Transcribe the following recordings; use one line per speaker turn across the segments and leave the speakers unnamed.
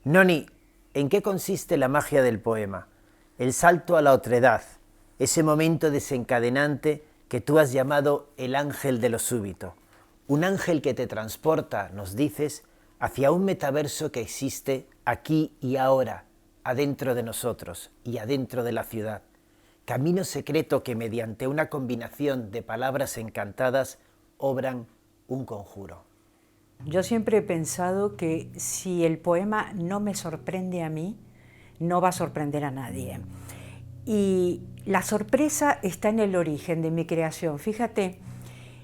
Noni, ¿en qué consiste la magia del poema? El salto a la otredad, ese momento desencadenante que tú has llamado el ángel de lo súbito. Un ángel que te transporta, nos dices, hacia un metaverso que existe aquí y ahora, adentro de nosotros y adentro de la ciudad. Camino secreto que mediante una combinación de palabras encantadas obran un conjuro.
Yo siempre he pensado que si el poema no me sorprende a mí, no va a sorprender a nadie. Y la sorpresa está en el origen de mi creación. Fíjate,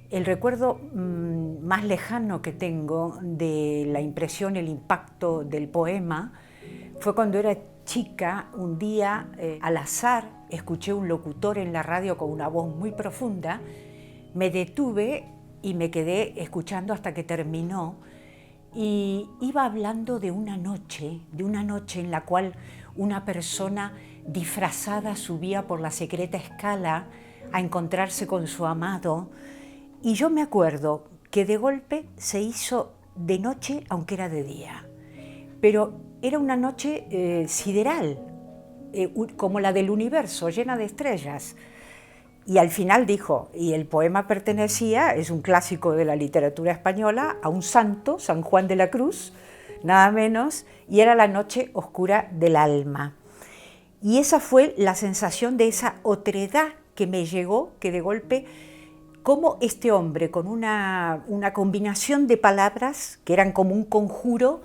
el recuerdo más lejano que tengo de la impresión, el impacto del poema, fue cuando era chica. Un día, al azar, escuché un locutor en la radio con una voz muy profunda, me detuve y me quedé escuchando hasta que terminó, y iba hablando de una noche en la cual una persona disfrazada subía por la secreta escala a encontrarse con su amado, y yo me acuerdo que de golpe se hizo de noche aunque era de día, pero era una noche sideral, como la del universo, llena de estrellas. Y al final dijo, y el poema pertenecía, es un clásico de la literatura española, a un santo, San Juan de la Cruz, nada menos, y era la noche oscura del alma. Y esa fue la sensación de esa otredad que me llegó, que de golpe, como este hombre, con una combinación de palabras, que eran como un conjuro,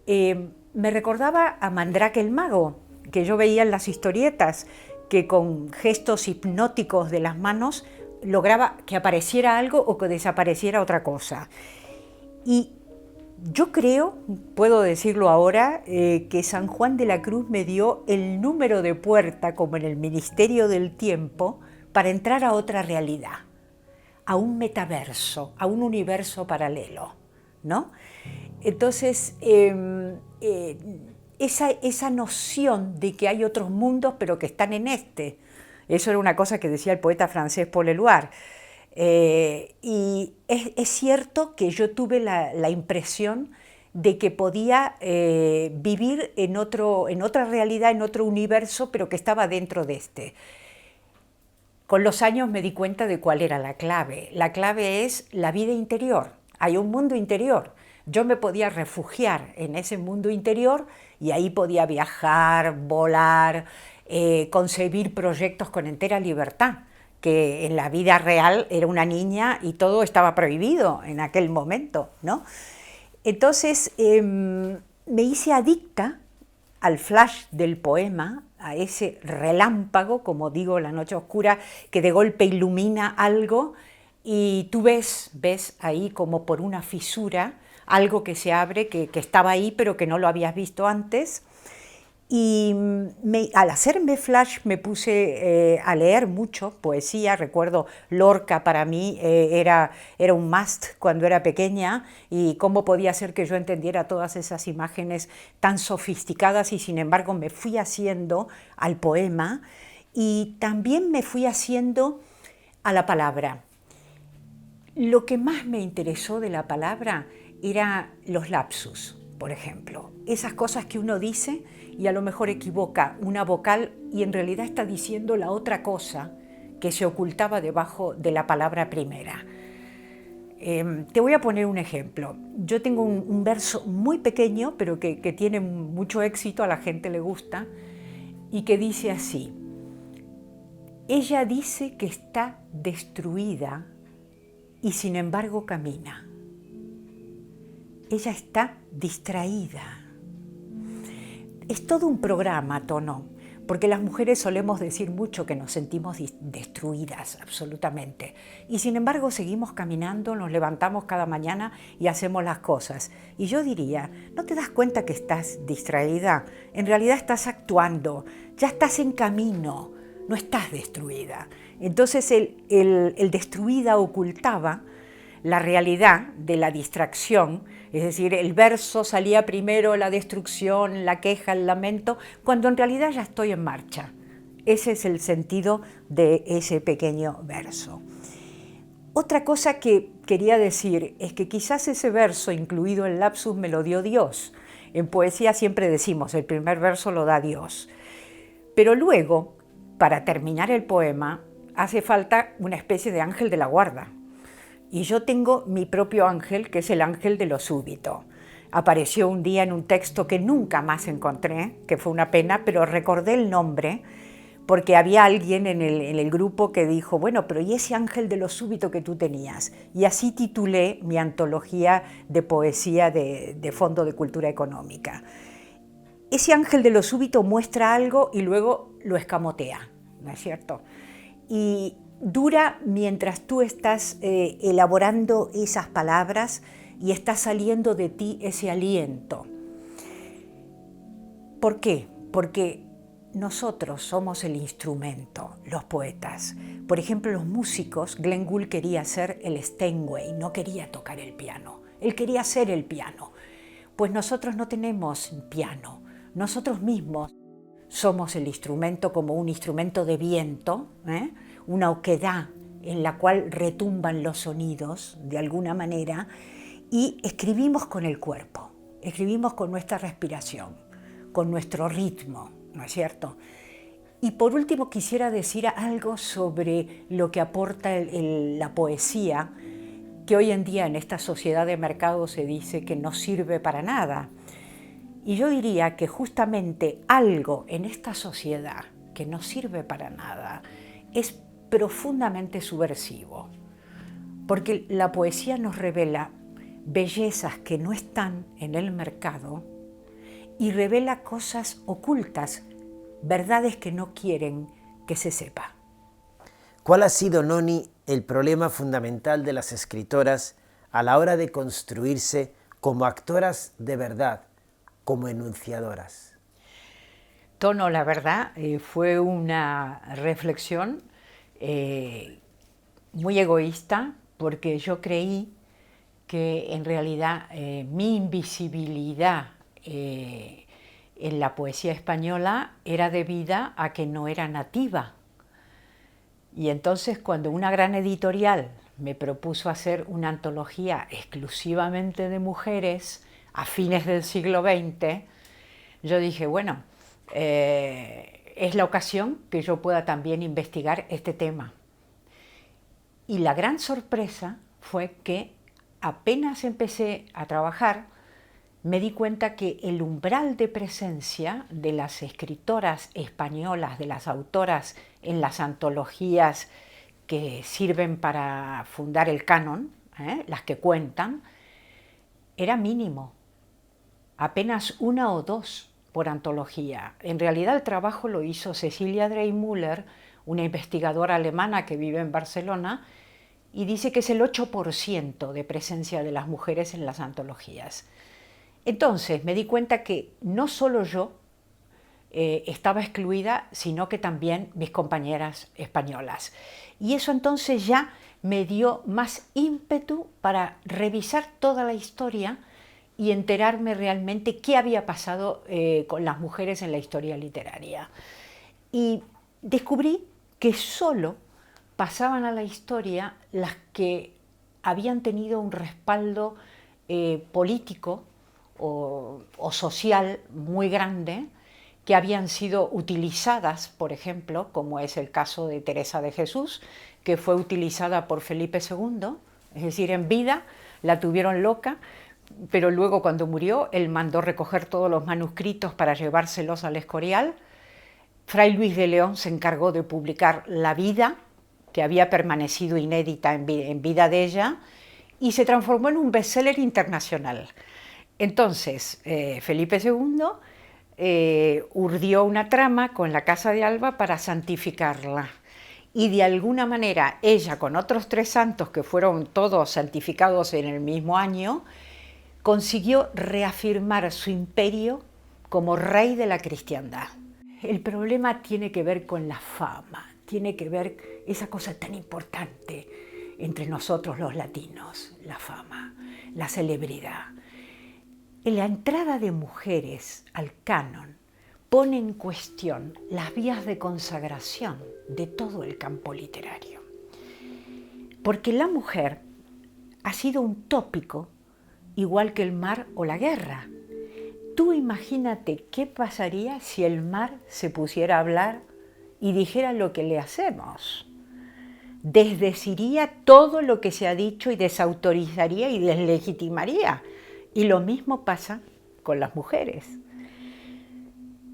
me recordaba a Mandrake el mago, que yo veía en las historietas, que con gestos hipnóticos de las manos lograba que apareciera algo o que desapareciera otra cosa. Y yo creo, puedo decirlo ahora, que San Juan de la Cruz me dio el número de puerta, como en el Ministerio del Tiempo, para entrar a otra realidad, a un metaverso, a un universo paralelo, ¿no? Entonces, esa noción de que hay otros mundos pero que están en este, eso era una cosa que decía el poeta francés Paul Éluard. Y es cierto que yo tuve la impresión de que podía vivir en otra realidad, en otro universo, pero que estaba dentro de este. Con los años me di cuenta de cuál era la clave. La clave es la vida interior. Hay un mundo interior. Yo me podía refugiar en ese mundo interior y ahí podía viajar, volar, concebir proyectos con entera libertad, que en la vida real era una niña y todo estaba prohibido en aquel momento, ¿no? Entonces me hice adicta al flash del poema, a ese relámpago, como digo, la noche oscura, que de golpe ilumina algo y tú ves ahí como por una fisura algo que se abre, que estaba ahí pero que no lo habías visto antes. Y al hacerme flash me puse a leer mucho poesía. Recuerdo Lorca, para mí era un must cuando era pequeña, y cómo podía ser que yo entendiera todas esas imágenes tan sofisticadas, y sin embargo me fui haciendo al poema y también me fui haciendo a la palabra. Lo que más me interesó de la palabra eran los lapsus, por ejemplo, esas cosas que uno dice y a lo mejor equivoca una vocal y en realidad está diciendo la otra cosa que se ocultaba debajo de la palabra primera. Te voy a poner un ejemplo. Yo tengo un verso muy pequeño, pero que tiene mucho éxito, a la gente le gusta, y que dice así: ella dice que está destruida y sin embargo camina. Ella está distraída. Es todo un programa, Tono, porque las mujeres solemos decir mucho que nos sentimos destruidas, absolutamente. Y sin embargo seguimos caminando, nos levantamos cada mañana y hacemos las cosas. Y yo diría, ¿no te das cuenta que estás distraída? En realidad estás actuando, ya estás en camino, no estás destruida. Entonces el destruida ocultaba la realidad de la distracción, es decir, el verso salía primero, la destrucción, la queja, el lamento, cuando en realidad ya estoy en marcha. Ese es el sentido de ese pequeño verso. Otra cosa que quería decir es que quizás ese verso, incluido el lapsus, me lo dio Dios. En poesía siempre decimos, el primer verso lo da Dios. Pero luego, para terminar el poema, hace falta una especie de ángel de la guarda. Y yo tengo mi propio ángel, que es el ángel de lo súbito. Apareció un día en un texto que nunca más encontré, que fue una pena, pero recordé el nombre, porque había alguien en el grupo que dijo, bueno, pero ¿y ese ángel de lo súbito que tú tenías? Y así titulé mi antología de poesía de Fondo de Cultura Económica. Ese ángel de lo súbito muestra algo y luego lo escamotea, ¿no es cierto? Y dura mientras tú estás elaborando esas palabras y está saliendo de ti ese aliento. ¿Por qué? Porque nosotros somos el instrumento, los poetas. Por ejemplo, los músicos, Glenn Gould quería ser el Steinway, no quería tocar el piano, él quería ser el piano. Pues nosotros no tenemos piano, nosotros mismos somos el instrumento como un instrumento de viento, una oquedad en la cual retumban los sonidos de alguna manera, y escribimos con el cuerpo, escribimos con nuestra respiración, con nuestro ritmo, ¿no es cierto? Y por último quisiera decir algo sobre lo que aporta la poesía, que hoy en día en esta sociedad de mercado se dice que no sirve para nada. Y yo diría que justamente algo en esta sociedad que no sirve para nada es profundamente subversivo, porque la poesía nos revela bellezas que no están en el mercado y revela cosas ocultas, verdades que no quieren que se sepa.
¿Cuál ha sido, Noni, el problema fundamental de las escritoras a la hora de construirse como actoras de verdad, como enunciadoras?
Tono, la verdad, fue una reflexión muy egoísta, porque yo creí que en realidad mi invisibilidad en la poesía española era debida a que no era nativa. Y entonces cuando una gran editorial me propuso hacer una antología exclusivamente de mujeres a fines del siglo XX, yo dije, bueno, es la ocasión que yo pueda también investigar este tema. Y la gran sorpresa fue que apenas empecé a trabajar, me di cuenta que el umbral de presencia de las escritoras españolas, de las autoras en las antologías que sirven para fundar el canon, las que cuentan, era mínimo. Apenas una o dos por antología. En realidad el trabajo lo hizo Cecilia Dreymüller, una investigadora alemana que vive en Barcelona, y dice que es el 8% de presencia de las mujeres en las antologías. Entonces me di cuenta que no solo yo estaba excluida, sino que también mis compañeras españolas. Y eso entonces ya me dio más ímpetu para revisar toda la historia y enterarme realmente qué había pasado con las mujeres en la historia literaria. Y descubrí que solo pasaban a la historia las que habían tenido un respaldo político o social muy grande, que habían sido utilizadas, por ejemplo, como es el caso de Teresa de Jesús, que fue utilizada por Felipe II, es decir, en vida la tuvieron loca, pero luego cuando murió él mandó recoger todos los manuscritos para llevárselos al Escorial. Fray Luis de León se encargó de publicar la vida, que había permanecido inédita en vida de ella, y se transformó en un bestseller internacional. Entonces, Felipe II urdió una trama con la Casa de Alba para santificarla. Y de alguna manera ella, con otros 3 santos que fueron todos santificados en el mismo año, consiguió reafirmar su imperio como rey de la cristiandad. El problema tiene que ver con la fama, tiene que ver esa cosa tan importante entre nosotros los latinos, la fama, la celebridad. La entrada de mujeres al canon pone en cuestión las vías de consagración de todo el campo literario. Porque la mujer ha sido un tópico igual que el mar o la guerra. Tú imagínate qué pasaría si el mar se pusiera a hablar y dijera lo que le hacemos. Desdeciría todo lo que se ha dicho y desautorizaría y deslegitimaría. Y lo mismo pasa con las mujeres.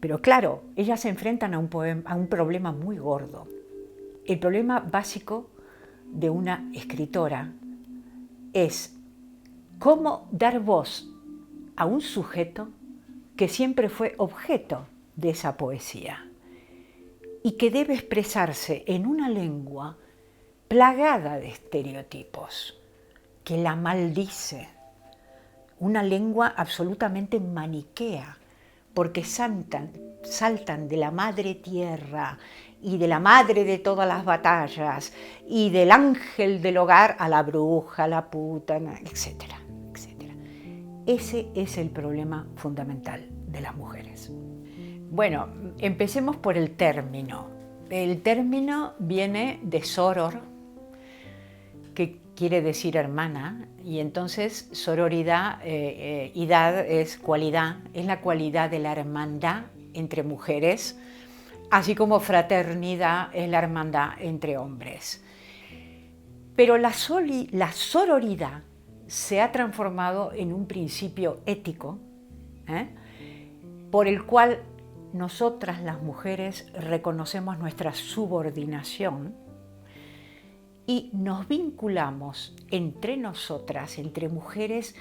Pero claro, ellas se enfrentan a un problema muy gordo. El problema básico de una escritora es cómo dar voz a un sujeto que siempre fue objeto de esa poesía y que debe expresarse en una lengua plagada de estereotipos, que la maldice, una lengua absolutamente maniquea, porque saltan de la madre tierra y de la madre de todas las batallas y del ángel del hogar a la bruja, a la puta, etcétera, etcétera. Ese es el problema fundamental de las mujeres. Bueno, empecemos por el término. El término viene de soror, que quiere decir hermana, y entonces sororidad, idad es cualidad, es la cualidad de la hermandad entre mujeres, así como fraternidad es la hermandad entre hombres. Pero la sororidad se ha transformado en un principio ético, por el cual nosotras las mujeres reconocemos nuestra subordinación y nos vinculamos entre nosotras, entre mujeres,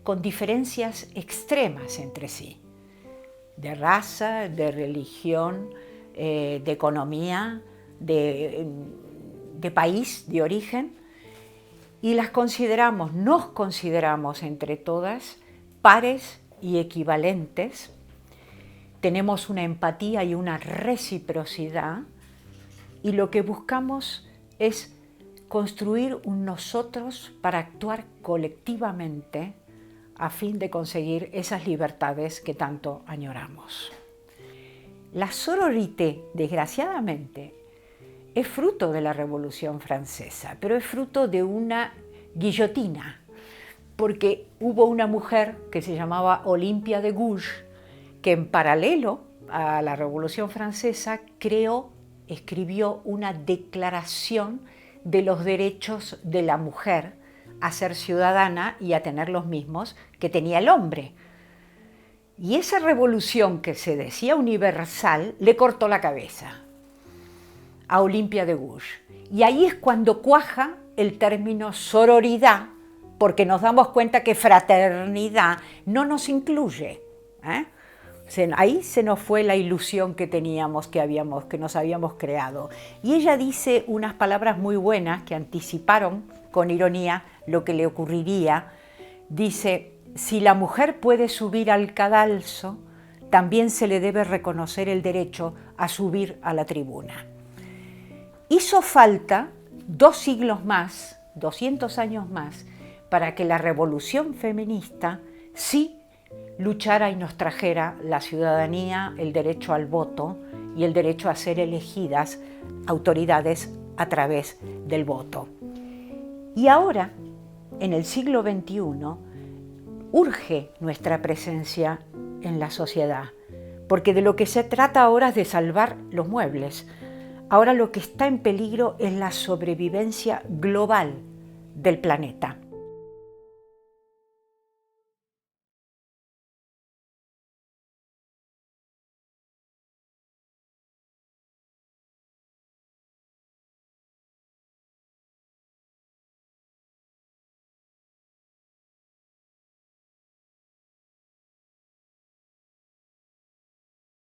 con diferencias extremas entre sí, de raza, de religión, de economía, de país, de origen, y nos consideramos entre todas pares y equivalentes. Tenemos una empatía y una reciprocidad, y lo que buscamos es construir un nosotros para actuar colectivamente a fin de conseguir esas libertades que tanto añoramos. La sororité, desgraciadamente, es fruto de la Revolución Francesa, pero es fruto de una guillotina, porque hubo una mujer que se llamaba Olympia de Gouges, que en paralelo a la Revolución Francesa escribió una declaración de los derechos de la mujer a ser ciudadana y a tener los mismos que tenía el hombre. Y esa revolución que se decía universal le cortó la cabeza a Olympia de Gouges. Y ahí es cuando cuaja el término sororidad, porque nos damos cuenta que fraternidad no nos incluye. Ahí se nos fue la ilusión que teníamos, que nos habíamos creado. Y ella dice unas palabras muy buenas que anticiparon con ironía lo que le ocurriría. Dice: si la mujer puede subir al cadalso, también se le debe reconocer el derecho a subir a la tribuna. Hizo falta 2 siglos más, 200 años más, para que la revolución feminista sí luchara y nos trajera la ciudadanía, el derecho al voto y el derecho a ser elegidas autoridades a través del voto. Y ahora, en el siglo XXI, urge nuestra presencia en la sociedad, porque de lo que se trata ahora es de salvar los muebles. Ahora lo que está en peligro es la sobrevivencia global del planeta.